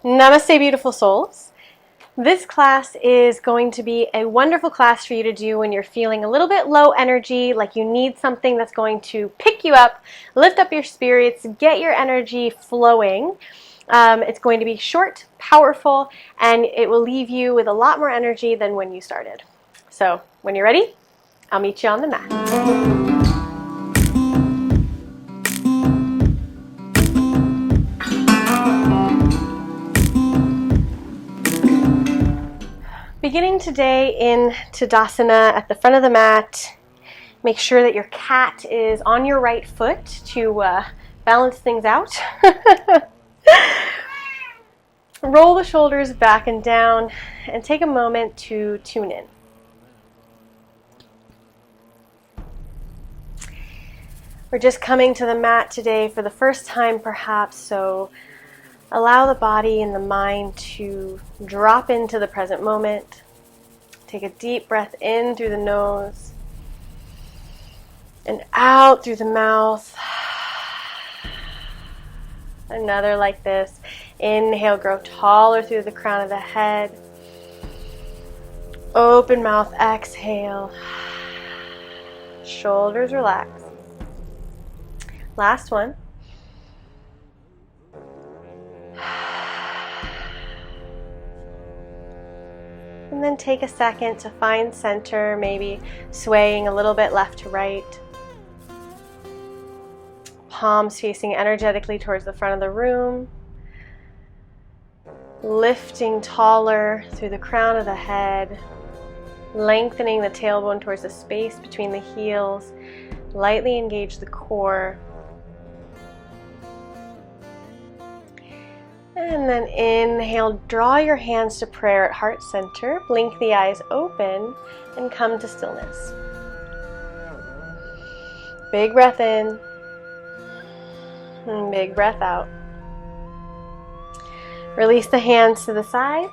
Namaste, beautiful souls. This class is going to be a wonderful class for you to do when you're feeling a little bit low energy, like you need something that's going to pick you up, lift up your spirits, get your energy flowing. It's going to be short, powerful, and it will leave you with a lot more energy than when you started. So when you're ready, I'll meet you on the mat. Beginning today in Tadasana at the front of the mat, make sure that your cat is on your right foot to balance things out. Roll the shoulders back and down and take a moment to tune in. We're just coming to the mat today for the first time perhaps, so allow the body and the mind to drop into the present moment. Take a deep breath in through the nose and out through the mouth. Another like this. Inhale, grow taller through the crown of the head. Open mouth, exhale. Shoulders relax. Last one. And then take a second to find center, maybe swaying a little bit left to right. Palms facing energetically towards the front of the room. Lifting taller through the crown of the head. Lengthening the tailbone towards the space between the heels. Lightly engage the core. And then inhale, draw your hands to prayer at heart center, blink the eyes open, and come to stillness. Big breath in, and big breath out. Release the hands to the sides,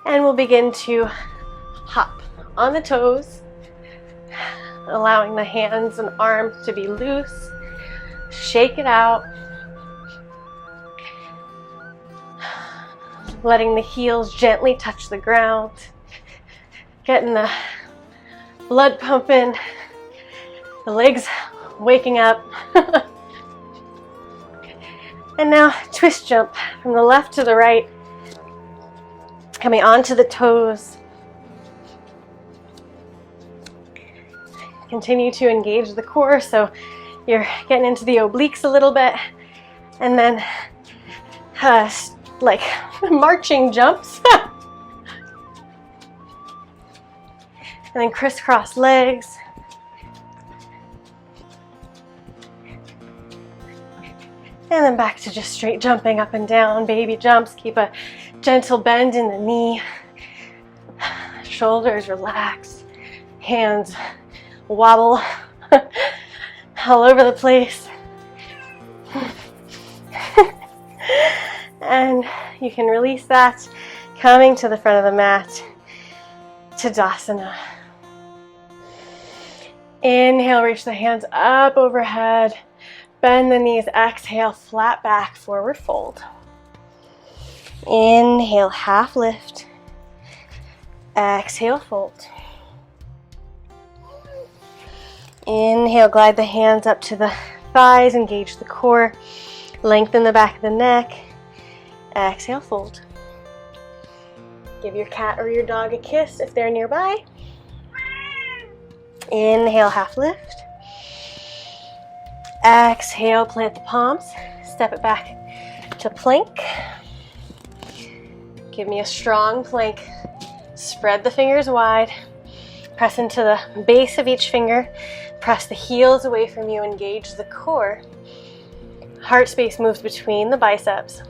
and we'll begin to hop on the toes, allowing the hands and arms to be loose. Shake it out. Letting the heels gently touch the ground, getting the blood pumping, the legs waking up. And now twist jump from the left to the right, coming onto the toes. Continue to engage the core, so you're getting into the obliques a little bit, and then like marching jumps. And then crisscross legs. And then back to just straight jumping up and down, baby jumps. Keep a gentle bend in the knee. Shoulders relax. Hands wobble all over the place. And you can release that, coming to the front of the mat, Tadasana. Inhale, reach the hands up overhead, bend the knees, exhale, flat back, forward fold. Inhale, half lift, exhale, fold. Inhale, glide the hands up to the thighs, engage the core, lengthen the back of the neck. Exhale, fold. Give your cat or your dog a kiss if they're nearby. Inhale, half lift. Exhale, plant the palms. Step it back to plank. Give me a strong plank. Spread the fingers wide. Press into the base of each finger. Press the heels away from you. Engage the core. Heart space moves between the biceps.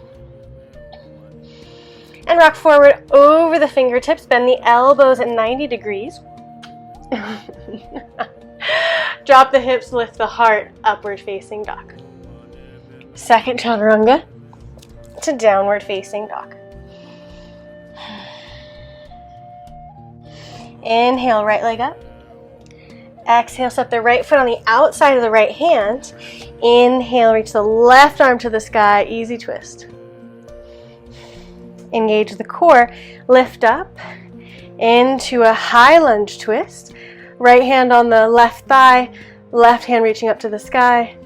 And rock forward over the fingertips. Bend the elbows at 90 degrees. Drop the hips, lift the heart, upward facing dog. Second chaturanga to downward facing dog. Inhale, right leg up. Exhale, step the right foot on the outside of the right hand. Inhale, reach the left arm to the sky, easy twist. Engage the core. Lift up into a high lunge twist. Right hand on the left thigh, left hand reaching up to the sky.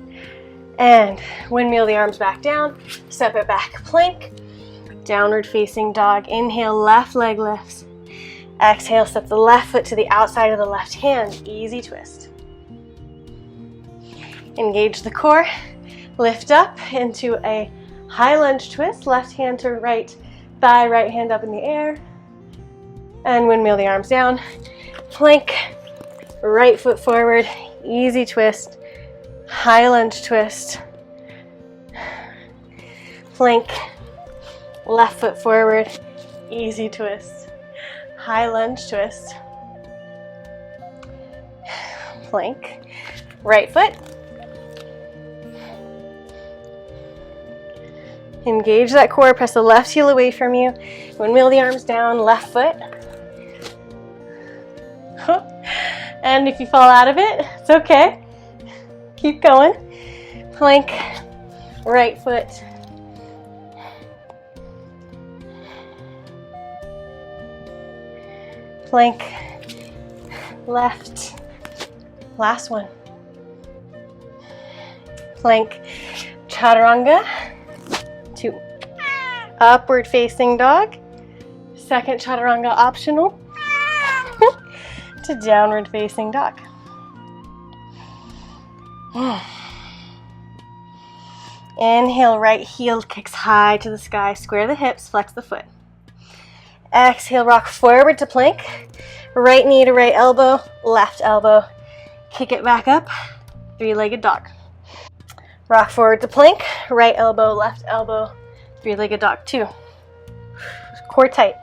And windmill the arms back down. Step it back, plank. Downward facing dog. Inhale, left leg lifts. Exhale, step the left foot to the outside of the left hand. Easy twist. Engage the core. Lift up into a high lunge twist. Left hand to right thigh, right hand up in the air. And windmill the arms down. Plank. Right foot forward. Easy twist. High lunge twist. Plank. Left foot forward. Easy twist. High lunge twist. Plank. Right foot. Engage that core. Press the left heel away from you. Windmill the arms down. Left foot. And if you fall out of it, it's okay. Keep going. Plank. Right foot. Plank. Left. Last one. Plank. Chaturanga. To upward facing dog. Second chaturanga optional. To downward facing dog. Inhale, right heel kicks high to the sky. Square the hips, flex the foot. Exhale, rock forward to plank. Right knee to right elbow, left elbow. Kick it back up. Three-legged dog. Rock forward to plank. Right elbow, left elbow. Three-legged dog. 2. Core tight.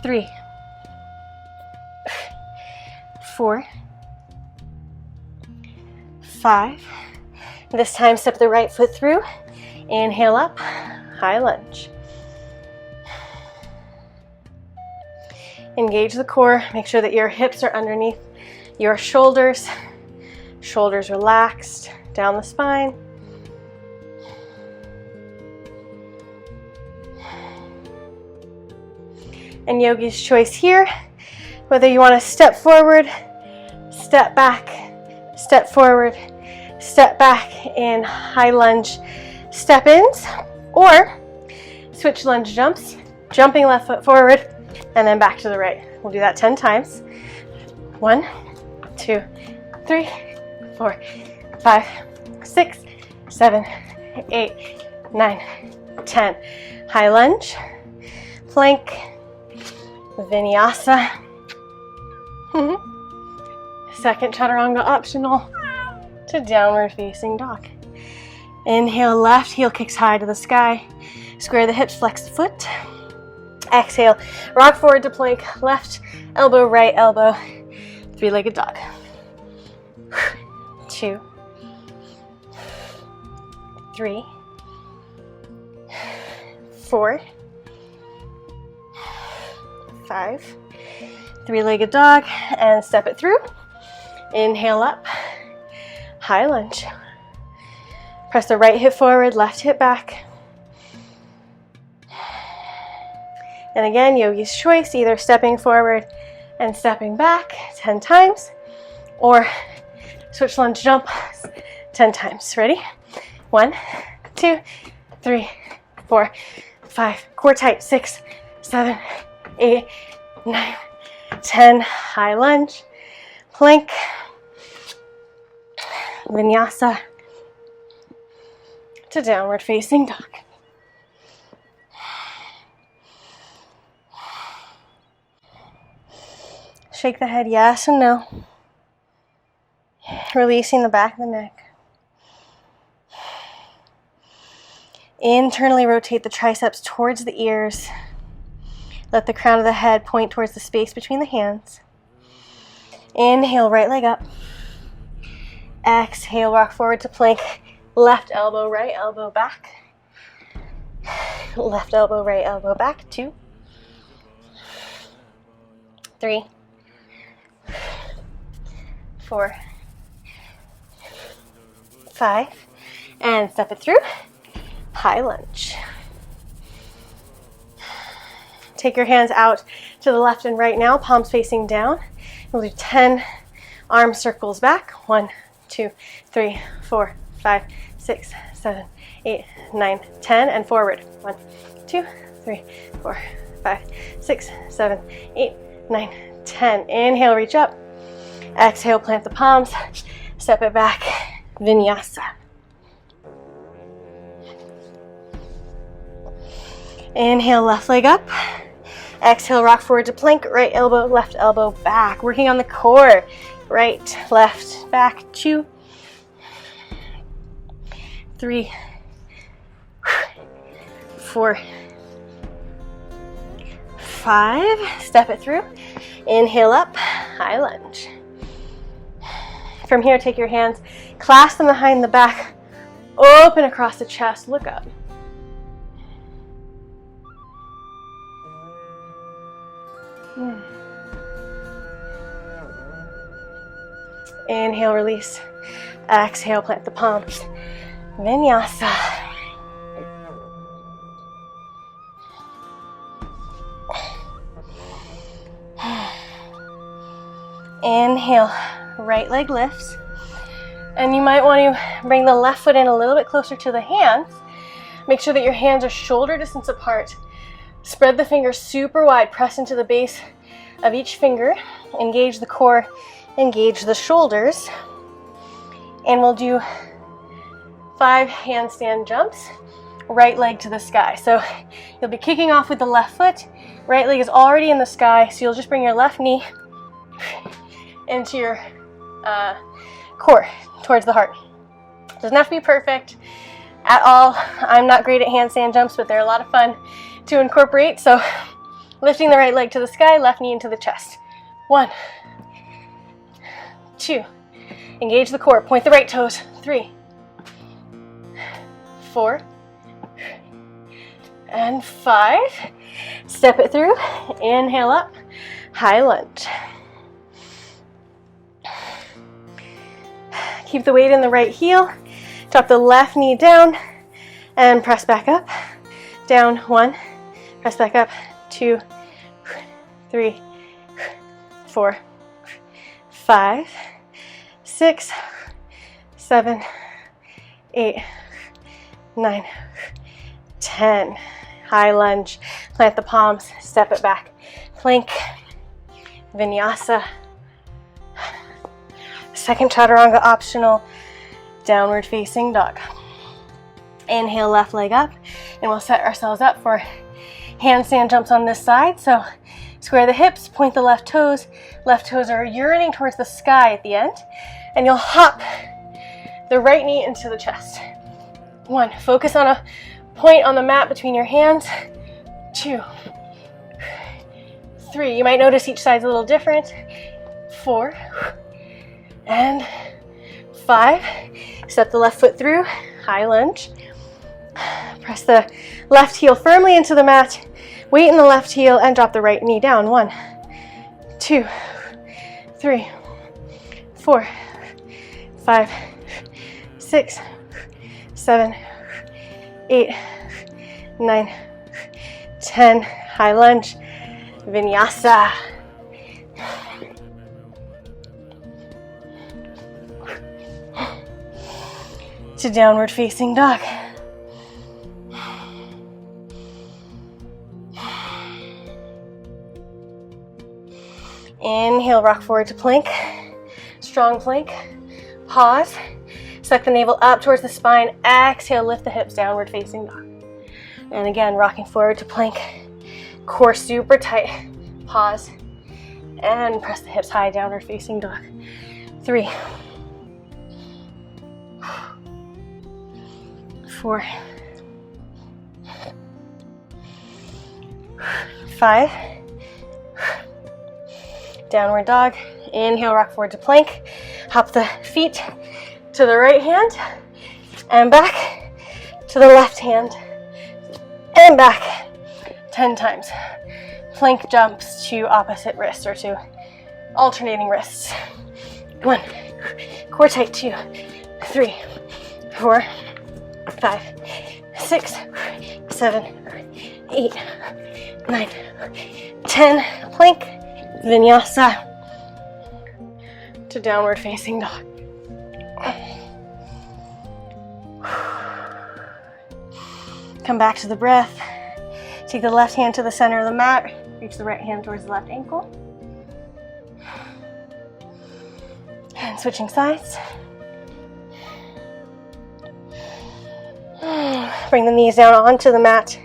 3. 4. 5. This time step the right foot through. Inhale up, high lunge. Engage the core. Make sure that your hips are underneath your shoulders. Shoulders relaxed down the spine. And yogi's choice here, whether you want to step forward, step back, step forward, step back in high lunge step ins, or switch lunge jumps, jumping left foot forward and then back to the right. We'll do that 10 times. 1, 2, 3, 4, 5, 6, 7, 8, 9, 10. High lunge, plank, vinyasa. Second chaturanga optional to downward facing dog. Inhale, left heel kicks high to the sky. Square the hips, flex the foot. Exhale, rock forward to plank. Left elbow, right elbow. Three-legged dog. 2, 3, 4, 5. Three-legged dog, and step it through. Inhale up, high lunge. Press the right hip forward, left hip back. And again, yogi's choice, either stepping forward and stepping back 10 times, or switch lunge jump 10 times. Ready? 1, 2, 3, 4, 5. Core tight. 6, 7, 8, 9, 10. High lunge, plank, vinyasa to downward facing dog. Shake the head yes and no. Releasing the back of the neck. Internally rotate the triceps towards the ears. Let the crown of the head point towards the space between the hands. Inhale, right leg up. Exhale, rock forward to plank. Left elbow, right elbow back. Left elbow, right elbow back. 2, 3, 4, 5. And step it through. High lunge. Take your hands out to the left and right now, palms facing down. We'll do 10 arm circles back. 1, 2, 3, 4, 5, 6, 7, 8, 9, 10, and forward. 1, 2, 3, 4, 5, 6, 7, 8, 9, 10. Inhale, reach up. Exhale, plant the palms. Step it back. Vinyasa. Inhale, left leg up. Exhale, rock forward to plank. Right elbow, left elbow back. Working on the core. Right, left, back. 2, 3, 4, 5. Step it through. Inhale up, high lunge. From here, take your hands, clasp them behind the back, open across the chest, look up. Inhale, release. Exhale, plant the palms. Vinyasa. Inhale, right leg lifts. And you might want to bring the left foot in a little bit closer to the hands. Make sure that your hands are shoulder distance apart. Spread the fingers super wide, press into the base of each finger. Engage the core, engage the shoulders. And we'll do 5 handstand jumps, right leg to the sky. So you'll be kicking off with the left foot. Right leg is already in the sky, so you'll just bring your left knee into your core, towards the heart. Doesn't have to be perfect at all. I'm not great at handstand jumps, but they're a lot of fun to incorporate. So lifting the right leg to the sky, left knee into the chest. 1, 2, engage the core, point the right toes. 3, 4, and 5. Step it through. Inhale up, high lunge. Keep the weight in the right heel. Drop the left knee down and press back up. Down, 1, press back up. 2, 3, 4, 5, 6, 7, 8, 9, 10. High lunge. Plant the palms. Step it back. Plank. Vinyasa. Second chaturanga optional. Downward facing dog. Inhale, left leg up, and we'll set ourselves up for handstand jumps on this side. So square the hips, point the left toes. Left toes are yearning towards the sky at the end. And you'll hop the right knee into the chest. 1, focus on a point on the mat between your hands. 2, 3, you might notice each side's a little different. 4, and 5. Step the left foot through, high lunge. Press the left heel firmly into the mat, weight in the left heel, and drop the right knee down. 1, 2, 3, 4, 5, 6, 7, 8, 9, 10. High lunge. Vinyasa. To downward facing dog. Inhale, rock forward to plank. Strong plank. Pause. Suck the navel up towards the spine. Exhale, lift the hips, downward facing dog. And again, rocking forward to plank. Core super tight. Pause. And press the hips high, downward facing dog. 3, 4, 5. Downward dog. Inhale, rock forward to plank. Hop the feet to the right hand and back to the left hand and back 10 times. Plank jumps to opposite wrists or to alternating wrists. 1, core tight. 2, 3, 4, 5, 6, 7, 8, 9, 10. Plank, vinyasa to downward facing dog. Come back to the breath. Take the left hand to the center of the mat. Reach the right hand towards the left ankle. And switching sides. Bring the knees down onto the mat.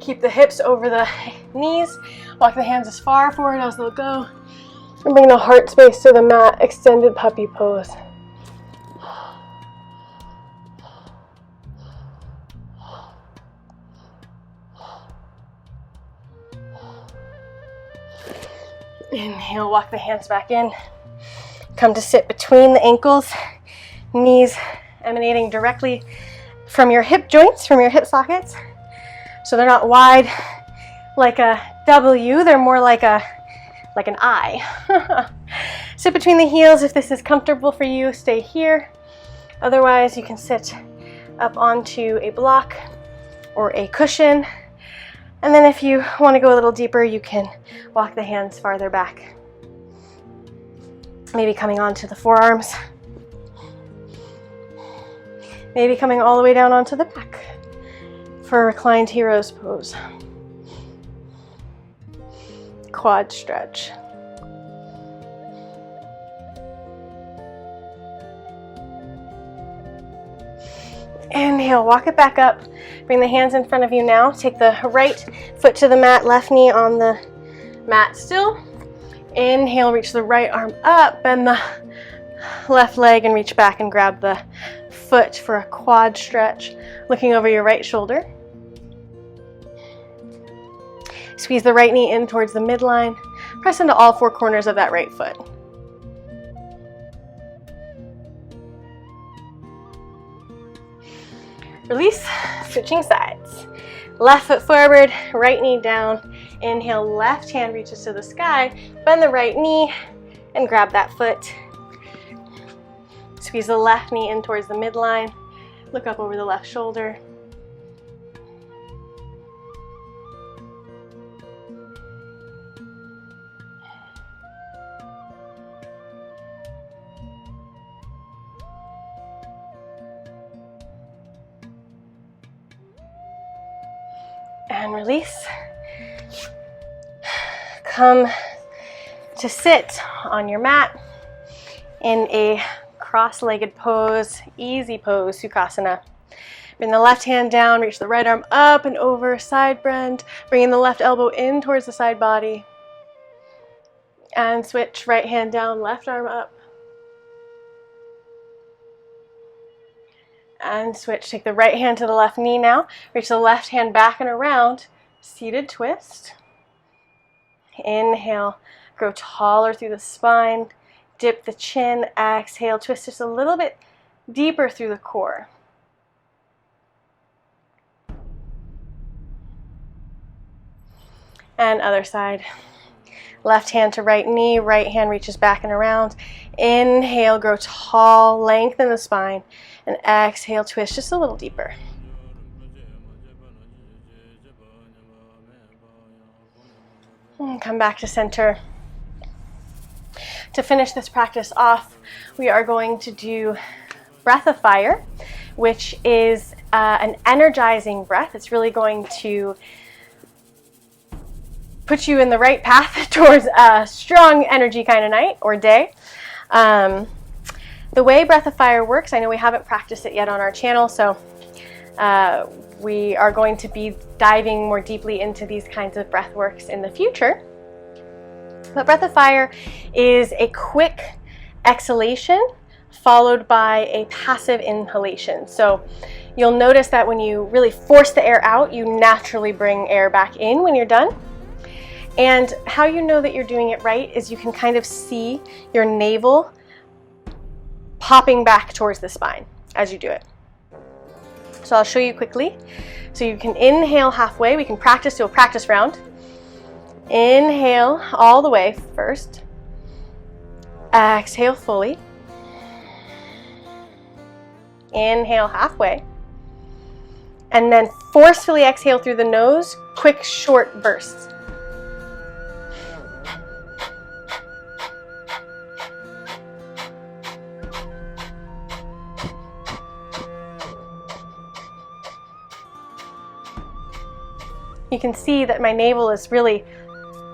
Keep the hips over the knees. Walk the hands as far forward as they'll go. And bring the heart space to the mat. Extended puppy pose. Inhale, walk the hands back in. Come to sit between the ankles, knees emanating directly from your hip joints, from your hip sockets. So they're not wide like a W, they're more like an I. Sit between the heels. If this is comfortable for you, stay here. Otherwise, you can sit up onto a block or a cushion. And then if you want to go a little deeper, you can walk the hands farther back. Maybe coming onto the forearms. Maybe coming all the way down onto the back for a reclined hero's pose. Quad stretch. Inhale, walk it back up. Bring the hands in front of you now. Take the right foot to the mat, left knee on the mat still. Inhale, reach the right arm up, bend the left leg and reach back and grab the foot for a quad stretch, looking over your right shoulder. Squeeze the right knee in towards the midline. Press into all four corners of that right foot. Release, switching sides. Left foot forward, right knee down. Inhale, left hand reaches to the sky. Bend the right knee and grab that foot. Squeeze the left knee in towards the midline. Look up over the left shoulder. And release. Come to sit on your mat in a cross-legged pose, easy pose, Sukhasana. Bring the left hand down, reach the right arm up and over, side bend. Bringing the left elbow in towards the side body. And switch, right hand down, left arm up. And switch, take the right hand to the left knee now. Reach the left hand back and around, seated twist. Inhale, grow taller through the spine. Dip the chin, exhale, twist just a little bit deeper through the core. And other side. Left hand to right knee, right hand reaches back and around. Inhale, grow tall, lengthen the spine. And exhale, twist just a little deeper. And come back to center. To finish this practice off, we are going to do breath of fire, which is an energizing breath. It's really going to put you in the right path towards a strong energy kind of night or day. The way breath of fire works, I know we haven't practiced it yet on our channel, so we are going to be diving more deeply into these kinds of breath works in the future. But breath of fire is a quick exhalation followed by a passive inhalation. So you'll notice that when you really force the air out, you naturally bring air back in when you're done. And how you know that you're doing it right is you can kind of see your navel popping back towards the spine as you do it. So I'll show you quickly. So you can inhale halfway. We can practice, do a practice round. Inhale all the way first. Exhale fully. Inhale halfway. And then forcefully exhale through the nose, quick, short bursts. You can see that my navel is really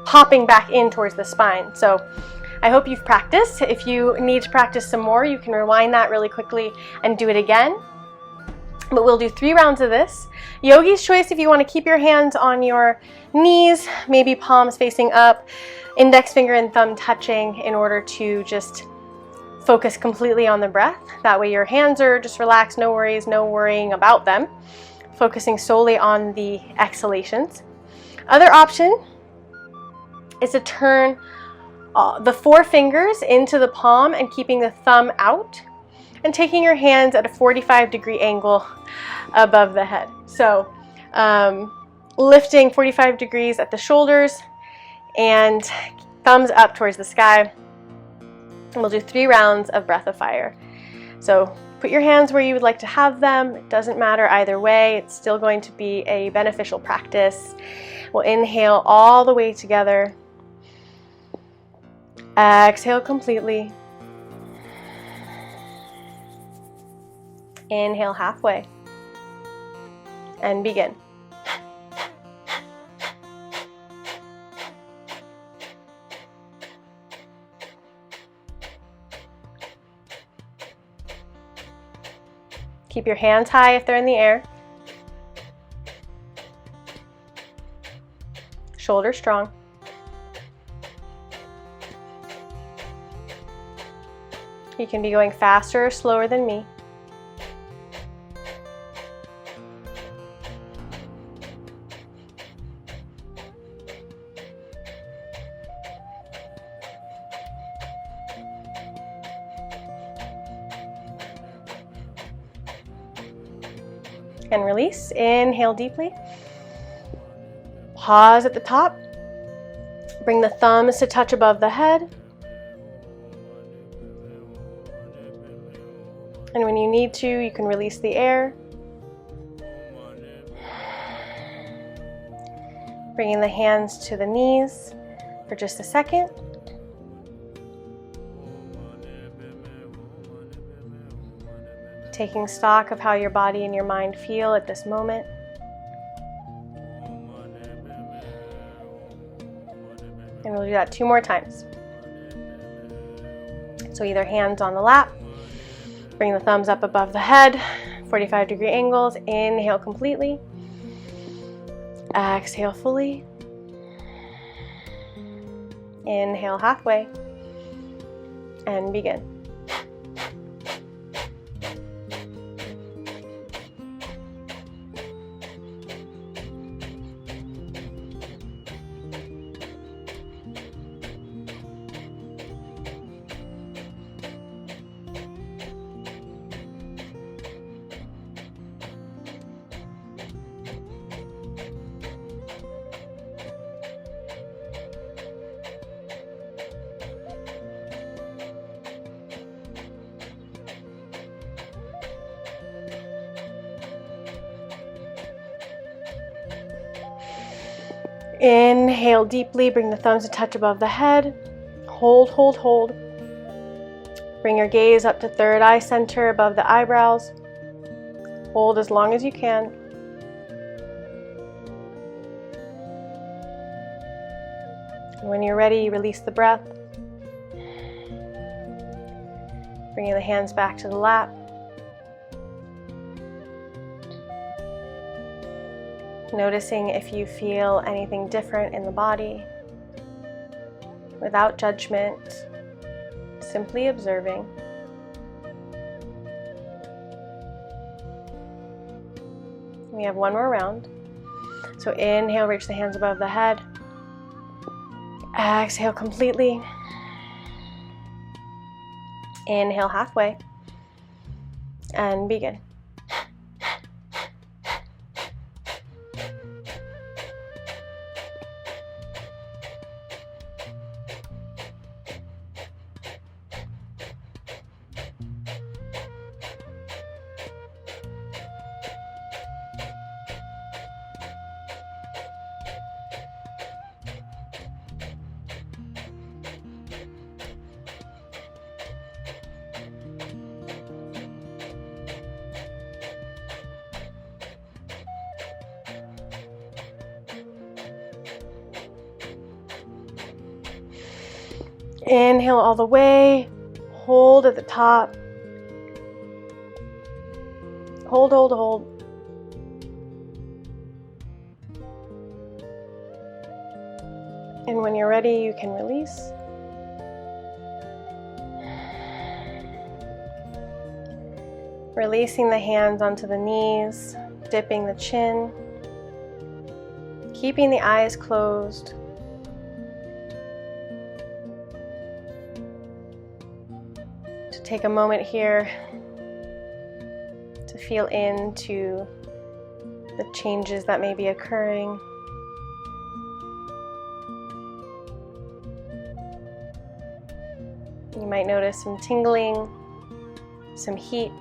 popping back in towards the spine. So I hope you've practiced. If you need to practice some more, you can rewind that really quickly and do it again. But we'll do 3 rounds of this. Yogi's choice if you want to keep your hands on your knees, maybe palms facing up, index finger and thumb touching in order to just focus completely on the breath. That way your hands are just relaxed, no worries, no worrying about them. Focusing solely on the exhalations. Other option is to turn the 4 fingers into the palm and keeping the thumb out and taking your hands at a 45-degree angle above the head. So lifting 45 degrees at the shoulders and thumbs up towards the sky. And we'll do 3 rounds of breath of fire. So put your hands where you would like to have them. It doesn't matter either way. It's still going to be a beneficial practice. We'll inhale all the way together. Exhale completely. Inhale halfway. And begin. Keep your hands high if they're in the air. Shoulders strong. You can be going faster or slower than me. And release. Inhale deeply. Pause at the top. Bring the thumbs to touch above the head. And when you need to, you can release the air. Bringing the hands to the knees for just a second. Taking stock of how your body and your mind feel at this moment. And we'll do that 2 more times. So either hands on the lap, bring the thumbs up above the head, 45-degree angles, inhale completely, exhale fully, inhale halfway, and begin. Inhale deeply, bring the thumbs to touch above the head. Hold, hold, hold. Bring your gaze up to third eye center above the eyebrows. Hold as long as you can. When you're ready, release the breath. Bringing the hands back to the lap. Noticing if you feel anything different in the body. Without judgment, simply observing. We have 1 more round. So inhale, reach the hands above the head. Exhale completely. Inhale halfway. And begin. Inhale all the way. Hold at the top. Hold, hold, hold. And when you're ready, you can release. Releasing the hands onto the knees, dipping the chin, keeping the eyes closed. To take a moment here to feel into the changes that may be occurring. You might notice some tingling, some heat.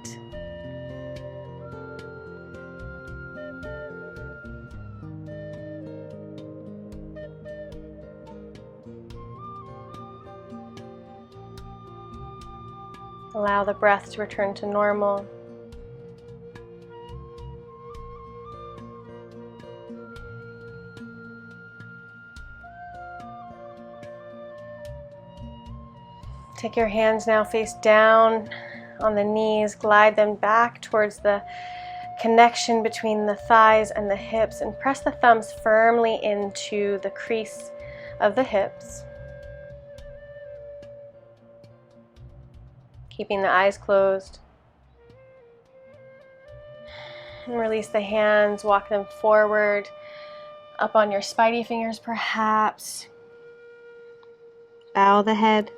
Allow the breath to return to normal. Take your hands now face down on the knees, glide them back towards the connection between the thighs and the hips, and press the thumbs firmly into the crease of the hips. Keeping the eyes closed. And release the hands, walk them forward, up on your spidey fingers perhaps. Bow the head.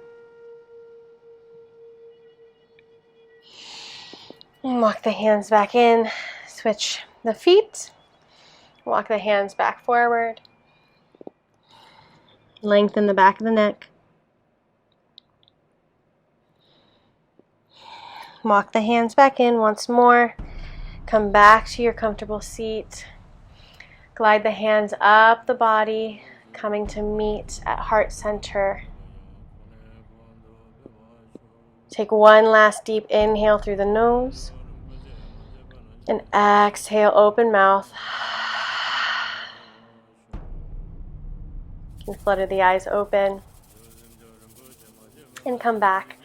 And walk the hands back in, switch the feet, walk the hands back forward, lengthen the back of the neck, walk the hands back in once more, come back to your comfortable seat, glide the hands up the body, coming to meet at heart center. Take one last deep inhale through the nose and exhale, open mouth. You can flutter the eyes open and come back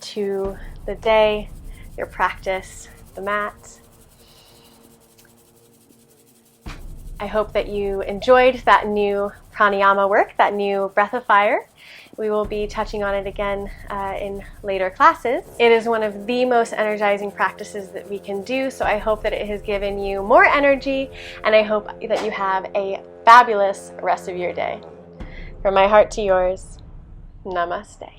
to the day, your practice, the mat. I hope that you enjoyed that new pranayama work, that new breath of fire. We will be touching on it again in later classes. It is one of the most energizing practices that we can do, so I hope that it has given you more energy, and I hope that you have a fabulous rest of your day. From my heart to yours, namaste.